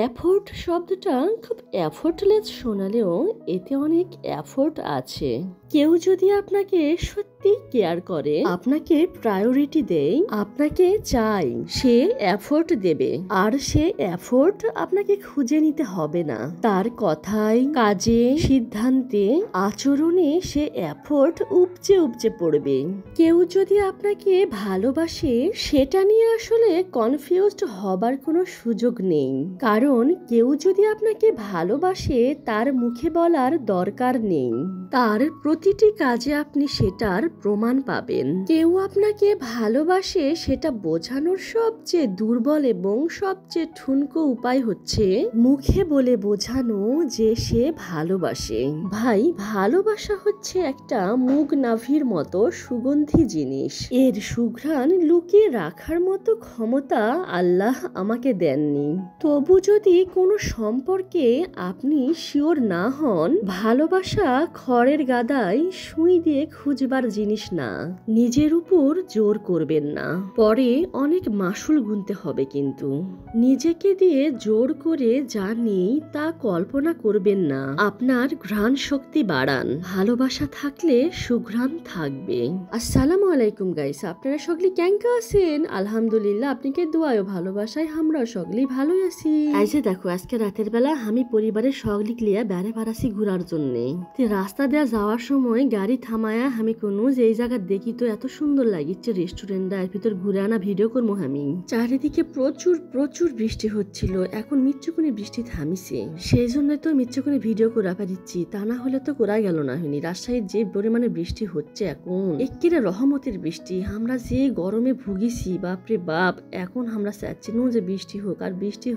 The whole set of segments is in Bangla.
এফোর্ট শব্দটা খুব এফোর্টলেস শোনালেও এতে অনেক এফোর্ট আছে। কেউ যদি আপনাকে সত্যি কেয়ার করে, আপনাকে প্রায়োরিটি দেয়, আপনাকে চাই, সে এফোর্ট দেবে। আর সে এফোর্ট আপনাকে খুঁজে নিতে হবে না। তার কথায়, কাজে, সিদ্ধান্তে, আচরণে সে এফোর্ট উপচে উপচে পড়বে। কেউ যদি আপনাকে ভালোবাসে, সেটা নিয়ে আসলে কনফিউজড হবার কোনো সুযোগ নেই। কারণ কেউ যদি আপনাকে ভালোবাসে, তার মুখে বলার দরকার নেই। তার প্রতিটি কাজে আপনি সেটার প্রমাণ পাবেন। কেউ আপনাকে ভালোবাসে সেটা বোঝানোর সবচেয়ে দুর্বল এবং সবচেয়ে ঠুনকো উপায় হচ্ছে মুখে বলে বোঝানো যে সে ভালোবাসে। ভাই, ভালোবাসা হচ্ছে একটা মুগ নাভির মতো সুগন্ধি জিনিস। এর সুঘ্রাণ লুকিয়ে রাখার মতো ক্ষমতা আল্লাহ আমাকে দেননি। তবু যদি কোনো সম্পর্কে আপনি শিওর না হন, ভালোবাসা খড়ের গাদায় সুই দিয়ে খুঁজবার জিনিস না। নিজের উপর জোর করবেন না, পরে অনেক মাসুল গুনতে হবে। কিন্তু নিজেকে দিয়ে জোর করে যা নেই তা কল্পনা করবেন না। আপনার ঘ্রাণ শক্তি বাড়ান। ভালোবাসা থাকলে সুঘ্রাণ থাকবে। আসসালামু আলাইকুম গাইস, আপনারা সকলে কেঙ্কা আছেন? আলহামদুলিল্লাহ, আপনাকে দোয়ায় ভালোবাসায় আমরা সকলেই ভালোই আছি। এই যে দেখো, আজকে রাতের বেলা আমি পরিবারের সকলিক লিয়া বেড়ে বাড়াছি ঘুরার জন্য। রাস্তা দেওয়া যাওয়ার সময় গাড়ি থামায়া আমি কোনো যে জায়গা দেখি তো এত সুন্দর লাগিচ্ছে রেস্টুরেন্টটা, এর ভিতর ঘুরে আনা ভিডিও করবো আমি। চারিদিকে প্রচুর প্রচুর বৃষ্টি হচ্ছিল। এখন মিচ্ছুকুনি বৃষ্টি থামিছে, সেই জন্য তো মিচ্ছুকুনি ভিডিও করা পারিচ্ছি, তা না হলে তো করা গেল না হয়নি। রাজশাহীর যে পরিমাণে বৃষ্টি হচ্ছে এখন, একেবারে রহমতের বৃষ্টি। আমরা যে গরমে ভুগিছি, বাপরে বাপ, এখন আমরা চাচ্ছি না যে বৃষ্টি হোক, আর বৃষ্টি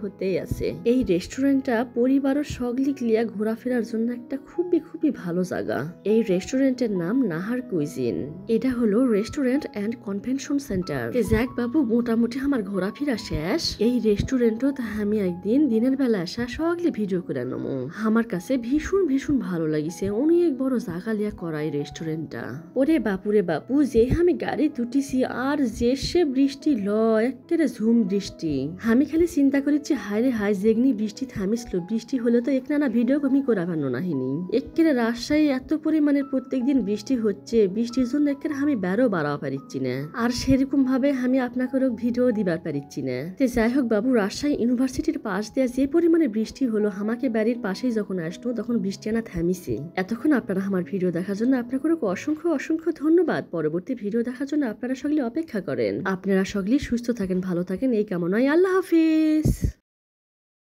হতেই আছে। এই রেস্টুরেন্টটা পরিবারের সকলিক লিয়া ঘোরাফেরার জন্য একটা খুবই খুবই ভালো জায়গা। এই রেস্টুরেন্টের নাম নাহার কুইজিন। এটা হলো রেস্টুরেন্ট এন্ড কনভেনশন সেন্টার। যাক বাবু, মোটামুটি আমার ঘোরাফেরা শেষ। এই রেস্টুরেন্টত আমি একদিন দিনের বেলা আসা সকলে ভিডিও করে নেবো। আমার কাছে ভীষণ ভীষণ ভালো লাগিছে। অনেক বড় জায়গা লিয়া করা এই রেস্টুরেন্টটা। ওরে বাপুরে বাপু, যে আমি গাড়ি তুটিছি আর যে সে বৃষ্টি লয়, একেবারে ঝুম বৃষ্টি। আমি খালি চিন্তা করেছি, হায় রে হায়, যেগনি বৃষ্টি থামিছিল, বৃষ্টি হলে তো একনা না ভিডিও আমি করা ভানো নাহিনি। একেবারে রাজশাহী এত পরিমাণের প্রত্যেকদিন বৃষ্টি হচ্ছে, বৃষ্টির জন্য একেবারে আমি বেরো বাড়াও পারিচ্ছি না, আর সেরকম ভাবে আমি আপনাকে ভিডিও দিবার পারিচ্ছি না। যাই হোক বাবু, রাজশাহী ইউনিভার্সিটির পাশ দেওয়া যে পরিমাণে বৃষ্টি হলো, আমাকে বাড়ির পাশেই যখন আসলো তখন বৃষ্টি আনা থামিছে। এতক্ষণ আপনারা আমার ভিডিও দেখার জন্য আপনাকে অসংখ্য অসংখ্য ধন্যবাদ। পরবর্তী ভিডিও দেখার জন্য আপনারা সকলে অপেক্ষা করেন। আপনারা সকলেই সুস্থ থাকেন, ভালো থাকেন, এই কামনায়। আল্লাহ হাফিজ।